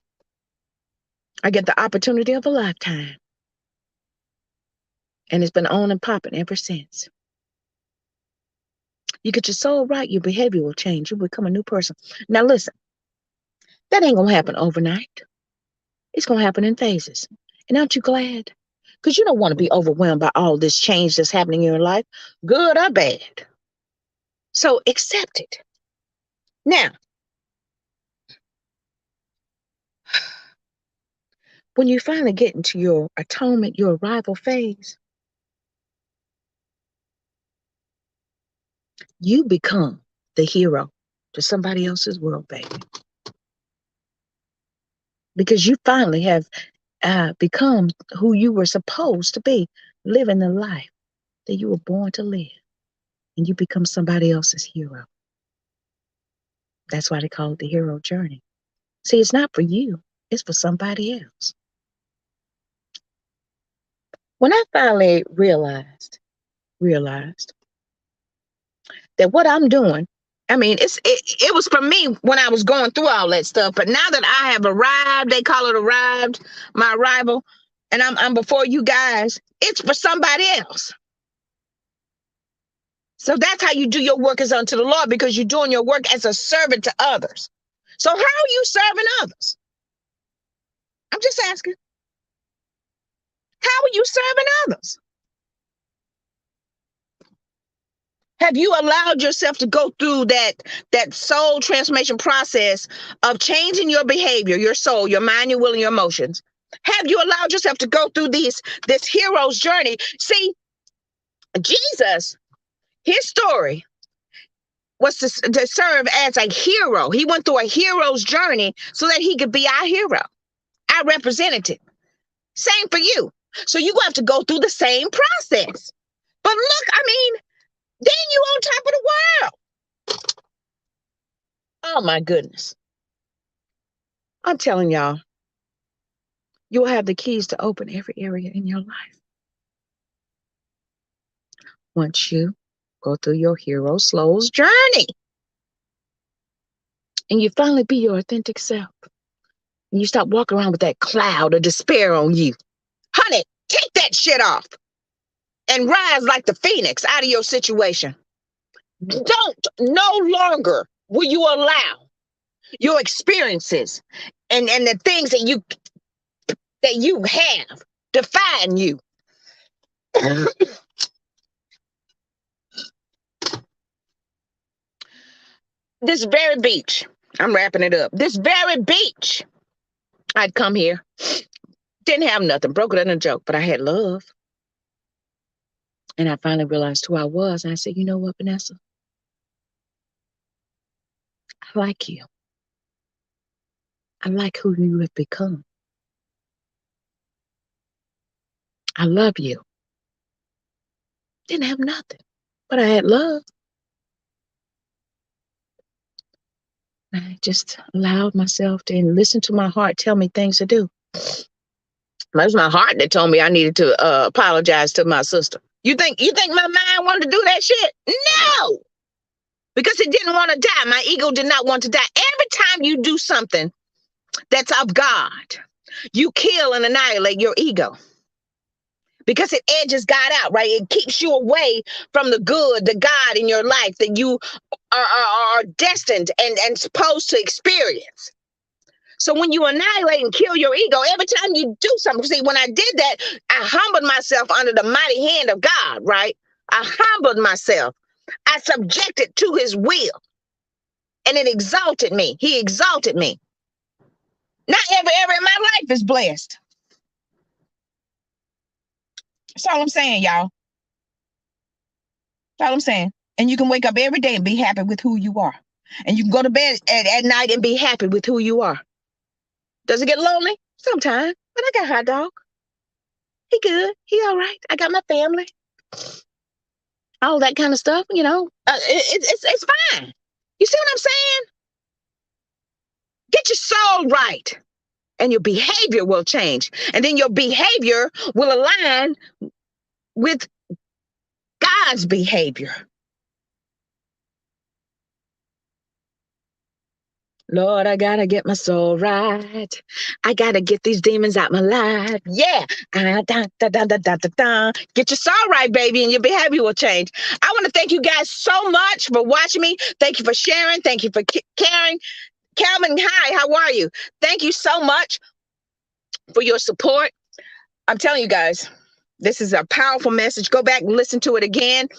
I get the opportunity of a lifetime. And it's been on and popping ever since. You get your soul right, your behavior will change. You become a new person. Now listen, that ain't gonna happen overnight. It's gonna happen in phases. And aren't you glad? Because you don't want to be overwhelmed by all this change that's happening in your life, good or bad. So accept it. Now, when you finally get into your atonement, your arrival phase, you become the hero to somebody else's world, baby. Because you finally have become who you were supposed to be, living the life that you were born to live. And you become somebody else's hero. That's why they call it the hero journey. See, it's not for you, it's for somebody else. When I finally realized that what I'm doing, I mean, it was for me when I was going through all that stuff. But now that I have arrived, they call it arrived, my arrival, and I'm before you guys, it's for somebody else. So that's how you do your work as unto the Lord, because you're doing your work as a servant to others. So how are you serving others? I'm just asking. How are you serving others? Have you allowed yourself to go through that soul transformation process of changing your behavior, your soul, your mind, your will, and your emotions? Have you allowed yourself to go through this hero's journey? See, Jesus, his story was to serve as a hero. He went through a hero's journey so that he could be our hero, our representative. Same for you. So you have to go through the same process. But look, I mean, then you on top of the world. Oh my goodness. I'm telling y'all, you'll have the keys to open every area in your life. Once you go through your hero slow's journey. And you finally be your authentic self. And you stop walking around with that cloud of despair on you. Honey, take that shit off and rise like the phoenix out of your situation. No longer will you allow your experiences and the things that you have define you. This very beach, I'm wrapping it up. This very beach, I'd come here, didn't have nothing, broke it in a joke, but I had love. And I finally realized who I was. And I said, you know what, Vanessa? I like you. I like who you have become. I love you. Didn't have nothing, but I had love. I just allowed myself to listen to my heart tell me things to do. It was my heart that told me I needed to apologize to my sister. You think my mind wanted to do that shit? No, because it didn't want to die. My ego did not want to die. Every time you do something that's of God, you kill and annihilate your ego. Because it edges God out, right? It keeps you away from the good, the God in your life that you are destined and supposed to experience. So when you annihilate and kill your ego, every time you do something, see, when I did that, I humbled myself under the mighty hand of God, right? I humbled myself. I subjected to his will. And it exalted me. He exalted me. Not every area of my life is blessed. That's all I'm saying, y'all. That's all I'm saying. And you can wake up every day and be happy with who you are. And you can go to bed at night and be happy with who you are. Does it get lonely? Sometimes. But I got Hot Dog. He good. He all right. I got my family. All that kind of stuff, it's fine. You see what I'm saying? Get your soul right, and your behavior will change. And then your behavior will align with God's behavior. Lord, I gotta get my soul right. I gotta get these demons out my life. Yeah. Get your soul right, baby, and your behavior will change. I want to thank you guys so much for watching me. Thank you for sharing. Thank you for caring. Calvin, hi, how are you? Thank you so much for your support. I'm telling you guys, this is a powerful message. Go back and listen to it again.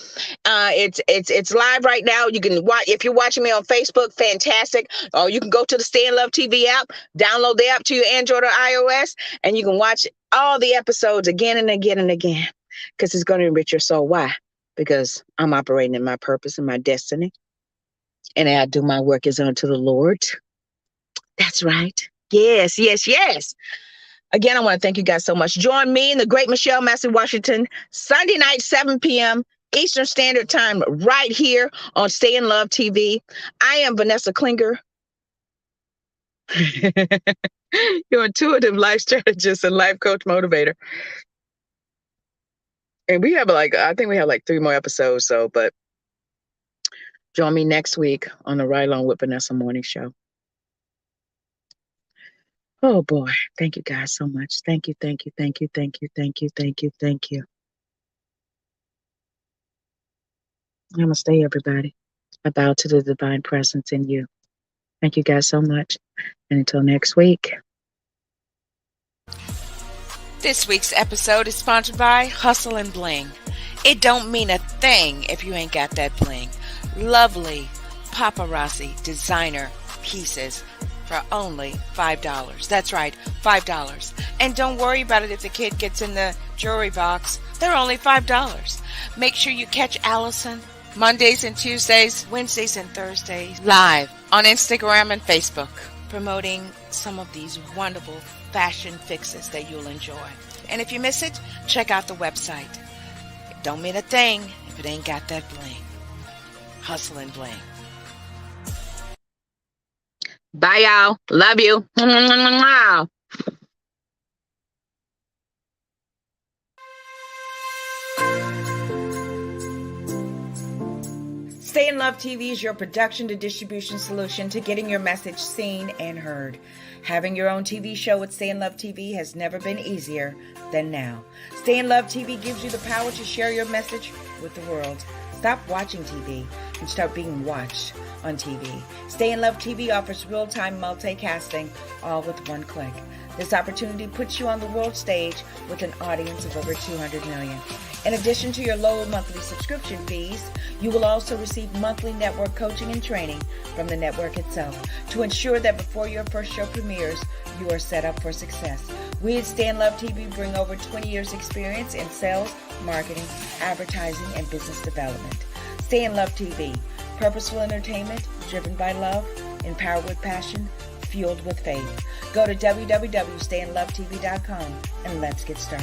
It's live right now. You can watch if you're watching me on Facebook. Fantastic. Or you can go to the Stay in Love TV app, download the app to your Android or iOS, and you can watch all the episodes again and again and again, because it's going to enrich your soul. Why? Because I'm operating in my purpose and my destiny, and I do my work as unto the Lord. That's right. Yes, yes, yes. Again, I want to thank you guys so much. Join me and the great Michelle Massey Washington Sunday night, 7 p.m. Eastern Standard Time, right here on Stay in Love TV. I am Vanessa Klinger, your intuitive life strategist and life coach motivator. And we have I think we have 3 more episodes. But join me next week on the Ride Along with Vanessa Morning Show. Oh boy, thank you guys so much. Thank you, thank you, thank you, thank you, thank you, thank you, thank you. Namaste, everybody. I bow to the divine presence in you. Thank you guys so much. And until next week. This week's episode is sponsored by Hustle and Bling. It don't mean a thing if you ain't got that bling. Lovely paparazzi designer pieces for only $5. That's right, $5. And don't worry about it if the kid gets in the jewelry box. They're only $5. Make sure you catch Allison Mondays and Tuesdays, Wednesdays and Thursdays, live on Instagram and Facebook, promoting some of these wonderful fashion fixes that you'll enjoy. And if you miss it, check out the website. It don't mean a thing if it ain't got that bling. Hustle and Bling. Bye, y'all. Love you. Stay in Love TV is your production to distribution solution to getting your message seen and heard. Having your own TV show with Stay in Love TV has never been easier than now. Stay in Love TV gives you the power to share your message with the world. Stop watching TV and start being watched on TV. Stay in Love TV offers real-time multicasting, all with one click. This opportunity puts you on the world stage with an audience of over 200 million. In addition to your low monthly subscription fees, you will also receive monthly network coaching and training from the network itself to ensure that before your first show premieres, you are set up for success. We at Stay in Love TV bring over 20 years experience in sales, marketing, advertising, and business development. Stay in Love TV, purposeful entertainment driven by love, empowered with passion, fueled with faith. Go to www.stayinlovetv.com and let's get started.